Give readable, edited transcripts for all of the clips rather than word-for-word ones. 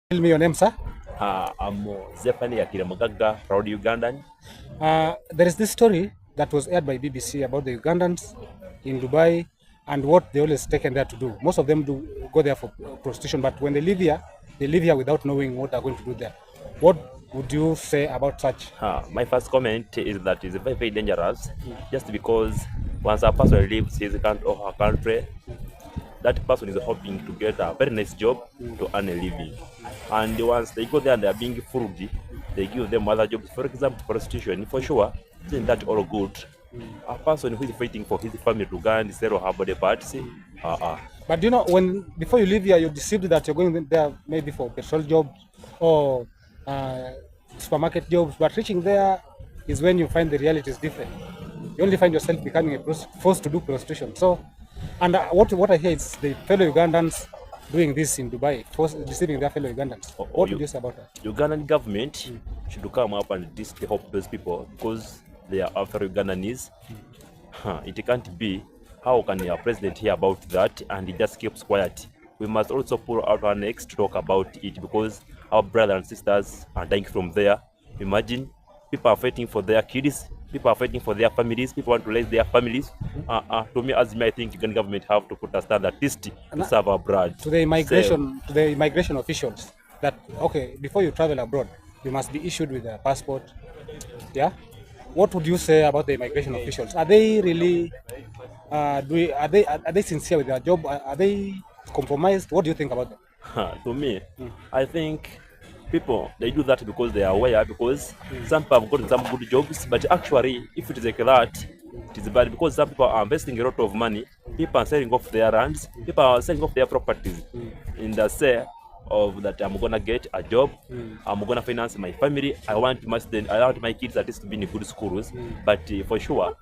Tell me your name, sir. I'm Zephany Akiramugaga, proud Ugandan. There is this story that was aired by BBC about the Ugandans in Dubai and what they always taken there to do. Most of them do go there for prostitution, but when they live here without knowing what they're going to do there. What would you say about such? My first comment is that it's very, very dangerous just because once a person leaves his country or her country, that person is hoping to get a very nice job to earn a living. And once they go there and they are being fooled, they give them other jobs. For example, prostitution, for sure, isn't that all good? A person who is fighting for his family to go and sell her body parts, But you know, when before you leave here, you're deceived that you're going there maybe for petrol jobs or uh, supermarket jobs. But reaching there is when you find the reality is different. You only find yourself becoming forced to do prostitution. So, and what I hear is the fellow Ugandans doing this in Dubai, deceiving their fellow Ugandans. What would you say about that? Ugandan government should come up and just help those people because they are after Ugandanese. It can't be. How can a president hear about that and he just keeps quiet? We must also pull out our necks to talk about it because our brothers and sisters are dying from there. Imagine people are fighting for their kids, people are fighting for their families, people want to raise their families. To me, as me, I think Ugandan government have to put a stand at least to serve abroad. To the immigration officials that okay, before you travel abroad, you must be issued with a passport. Yeah. What would you say about the immigration officials? Are they really are they sincere with their job? Are they compromised? What do you think about them? To me, I think people they do that because they are aware because some people have got some good jobs, but actually if it is like that, it is bad because some people are investing a lot of money, people are selling off their lands, people are selling off their properties in the sale of that I'm gonna get a job, I'm gonna finance my family, I want my kids at least to be in good schools, but for sure,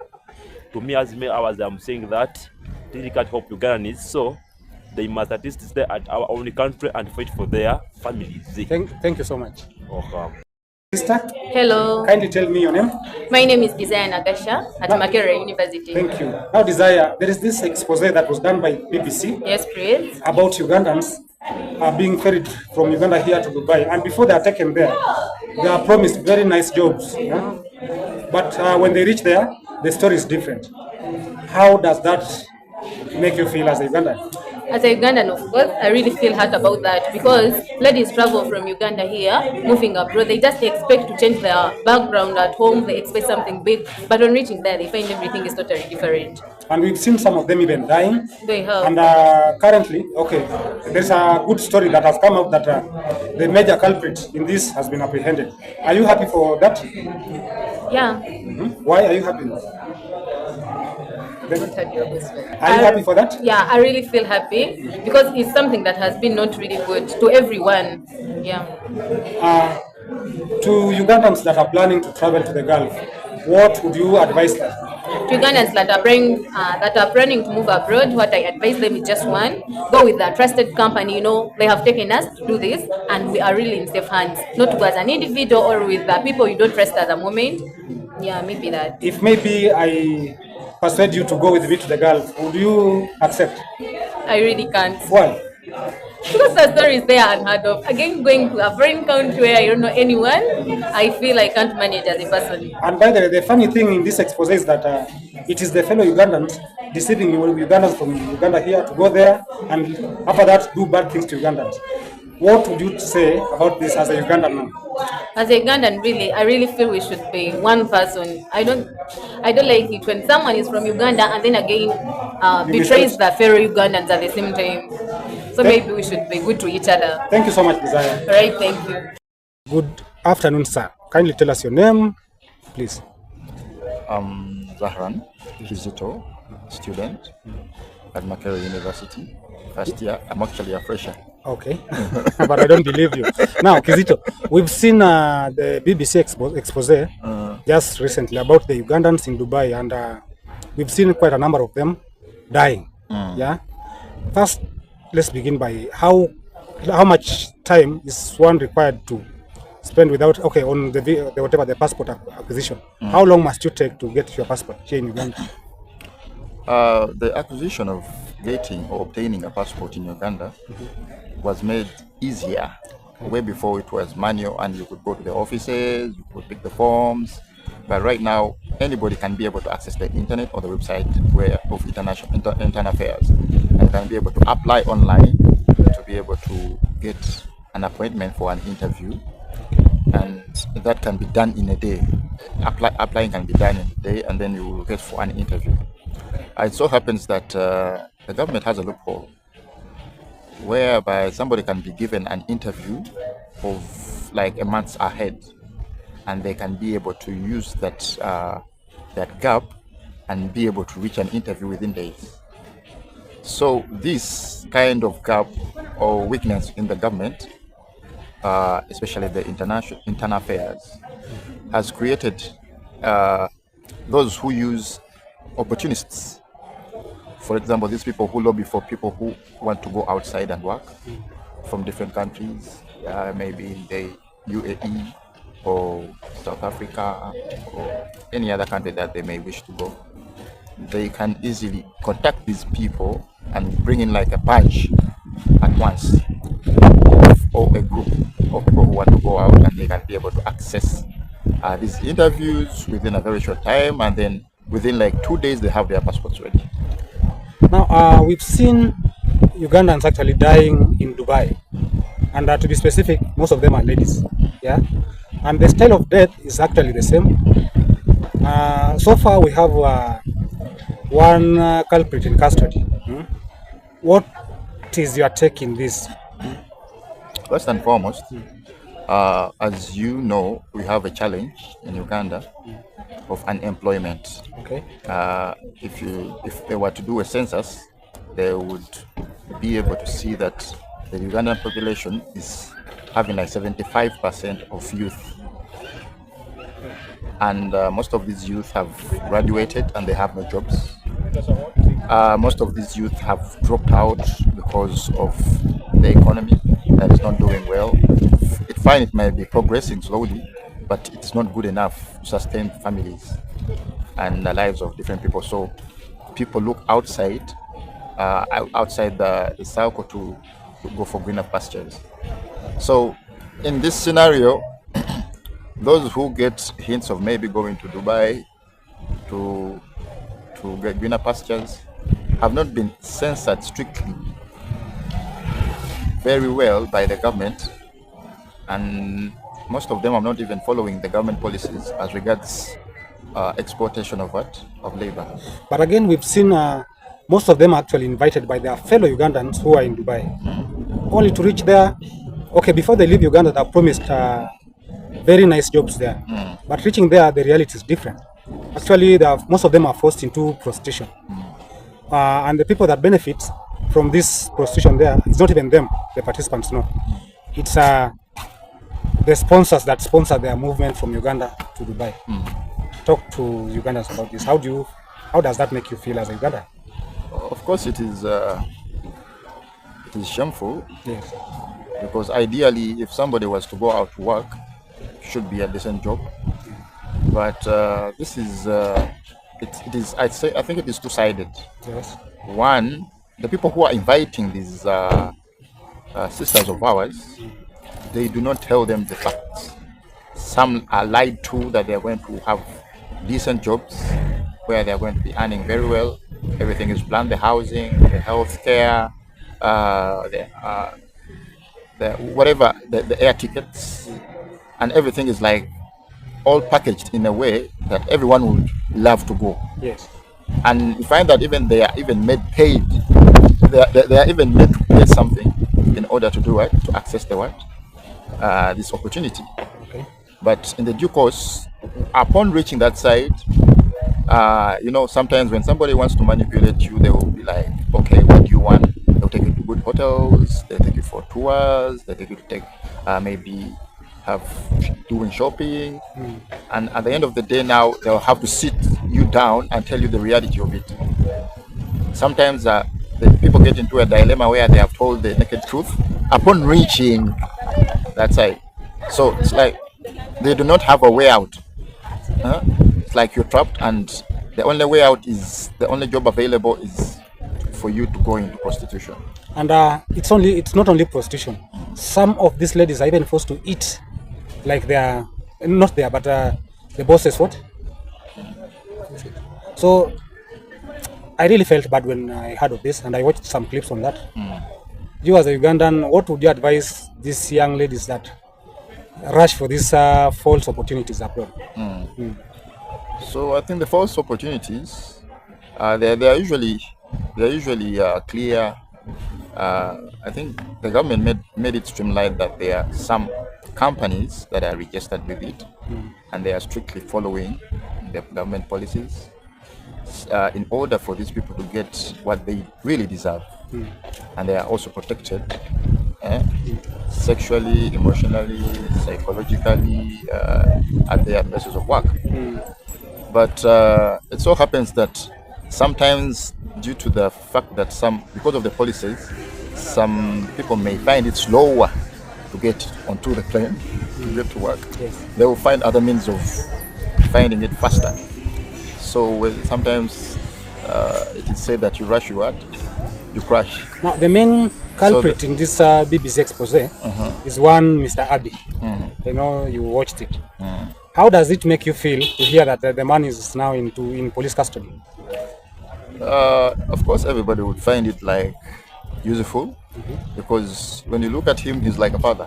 to me as I'm saying that they can't help Ugandans, so they must at least stay at our own country and fight for their families. Thank you so much. Okay. Sister, Hello, kindly tell me your name. my name is Desire Nagasha at Makerere University. Thank you. Now, Desire, there is this expose that was done by BBC Yes, please. about Ugandans being ferried from Uganda here to Dubai. And before they are taken there, they are promised very nice jobs. Yeah? But when they reach there, the story is different. How does that make you feel as a Ugandan? As a Ugandan, of course, I really feel hurt about that because ladies travel from Uganda here, moving abroad. They just expect to change their background at home. They expect something big, but on reaching there, they find everything is totally different. And we've seen some of them even dying. They have. And currently, okay, there's a good story that has come out that the major culprit in this has been apprehended. Are you happy for that? Yeah. Why are you happy? What had your question? Are you happy for that? Yeah, I really feel happy because it's something that has been not really good to everyone. Yeah. To Ugandans that are planning to travel to the Gulf, what would you advise them? To Ugandans that are planning to move abroad, what I advise them is just one: go with a trusted company. You know, they have taken us to do this, and we are really in safe hands. Not to go as an individual or with the people you don't trust at the moment. Yeah, maybe that. If maybe I persuade you to go with me to the Gulf, would you accept? I really can't. Why? Because the story is there unheard of. Again, going to a foreign country where I don't know anyone, I feel I can't manage as a person. And by the way, the funny thing in this expose is that it is the fellow Ugandans deceiving Ugandans from Uganda here to go there and after that do bad things to Ugandans. What would you say about this as a Ugandan man? As a Ugandan, really, I really feel we should be one person. I don't like it when someone is from Uganda and then again betrays the fellow Ugandans at the same time. So maybe we should be good to each other. Thank you so much, Desire. All right, thank you. Good afternoon, sir. Kindly tell us your name, please. Zahran Kizito, student at Makerere University. First year, I'm actually a fresher. Okay, but I don't believe you. Now, Kizito, we've seen the BBC expose just recently about the Ugandans in Dubai, and we've seen quite a number of them dying. Yeah. First, let's begin by how much time is one required to spend without on the whatever the passport acquisition. How long must you take to get your passport here in Uganda? The acquisition of getting or obtaining a passport in Uganda was made easier Way before it was manual, and you could go to the offices, you could pick the forms. But right now, anybody can be able to access the internet or the website of internal affairs, and can be able to apply online to be able to get an appointment for an interview, and that can be done in a day. Applying can be done in a day, and then you will get for an interview. It so happens that the government has a loophole whereby somebody can be given an interview of like a month ahead, and they can be able to use that gap and be able to reach an interview within days. So this kind of gap or weakness in the government, especially the internal affairs, has created those who use opportunists. For example, these people who lobby for people who want to go outside and work from different countries, maybe in the UAE or South Africa or any other country that they may wish to go. They can easily contact these people and bring in like a bunch at once, or a group of people who want to go out, and they can be able to access these interviews within a very short time, and then within like 2 days they have their passports ready. Now, we've seen Ugandans actually dying in Dubai, and to be specific, most of them are ladies. Yeah, and the style of death is actually the same. So far, we have one culprit in custody. What is your take in this? First and foremost, as you know, we have a challenge in Uganda of unemployment. Okay. If they were to do a census, they would be able to see that the Ugandan population is having like 75% of youth, and most of these youth have graduated and they have no jobs. Most of these youth have dropped out because of the economy that is not doing well. It's fine, it might be progressing slowly, but it's not good enough to sustain families and the lives of different people. So people look outside the circle to go for greener pastures. So in this scenario, those who get hints of maybe going to Dubai to get greener pastures have not been censored strictly very well by the government, and most of them are not even following the government policies as regards exploitation of labor. But again, we've seen most of them are actually invited by their fellow Ugandans who are in Dubai, only to reach there. Okay, before they leave Uganda, they're promised very nice jobs there. But reaching there, the reality is different. Actually, most of them are forced into prostitution. And the people that benefit from this prostitution there, it's not even them, the participants, no. It's the sponsors that sponsor their movement from Uganda to Dubai. Talk to Ugandans about this. How does that make you feel as a Ugandan? Of course, it is shameful. Yes. Because ideally, if somebody was to go out to work, it should be a decent job. But this is it is. I think it is two-sided. Yes. One, the people who are inviting these sisters of ours, they do not tell them the facts. Some are lied to that they are going to have decent jobs where they are going to be earning very well. Everything is planned: the housing, the health care, the air tickets, and everything is like all packaged in a way that everyone would love to go. Yes. And you find that even they are even made paid. They are even made to pay something in order to do it, to access this opportunity. Okay. But in the due course, upon reaching that side, sometimes when somebody wants to manipulate you, they will be like, okay, what do you want? They'll take you to good hotels, they'll take you for tours, they'll take you to maybe doing shopping, and at the end of the day now they'll have to sit you down and tell you the reality of it. Sometimes the people get into a dilemma where they are told the naked truth upon reaching that side. So it's like they do not have a way out. It's like you're trapped, and the only way out is, the only job available is for you to go into prostitution. And it's not only prostitution. Some of these ladies are even forced to eat like they are not there, but the bosses what. So I really felt bad when I heard of this, and I watched some clips on that. You as a Ugandan, what would you advise these young ladies that rush for these false opportunities abroad? So I think the false opportunities, they are usually clear. I think the government made it streamlined that there are some companies that are registered with it, and they are strictly following the government policies in order for these people to get what they really deserve, and they are also protected. eh, Sexually, emotionally, psychologically, at their places of work. But it so happens that sometimes, due to the fact that because of the policies, some people may find it slower to get onto the plane, to get to work. Yes. They will find other means of finding it faster. So sometimes it is said that you rush your what, you crash. Now, the main culprit in this BBC expose is one Mr. Abiy. I know you watched it. How does it make you feel to hear that the man is now in police custody? Of course, everybody would find it like useful, because when you look at him, he's like a father.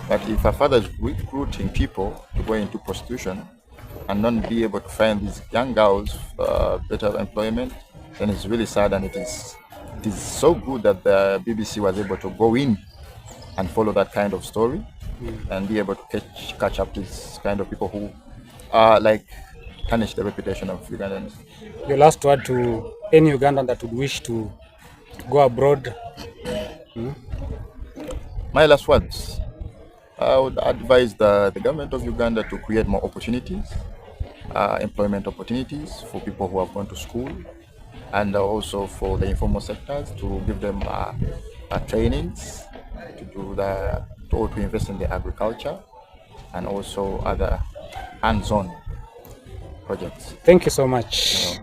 But if a father is recruiting people to go into prostitution and not be able to find these young girls better employment, then it's really sad. And it is so good that the BBC was able to go in and follow that kind of story and be able to catch up these kind of people who like tarnish the reputation of Ugandans. Your last word to any Ugandan that would wish to go abroad? My last words, I would advise the government of Uganda to create more opportunities, employment opportunities for people who have gone to school, and also for the informal sectors to give them trainings to invest in the agriculture and also other hands-on projects. Thank you so much.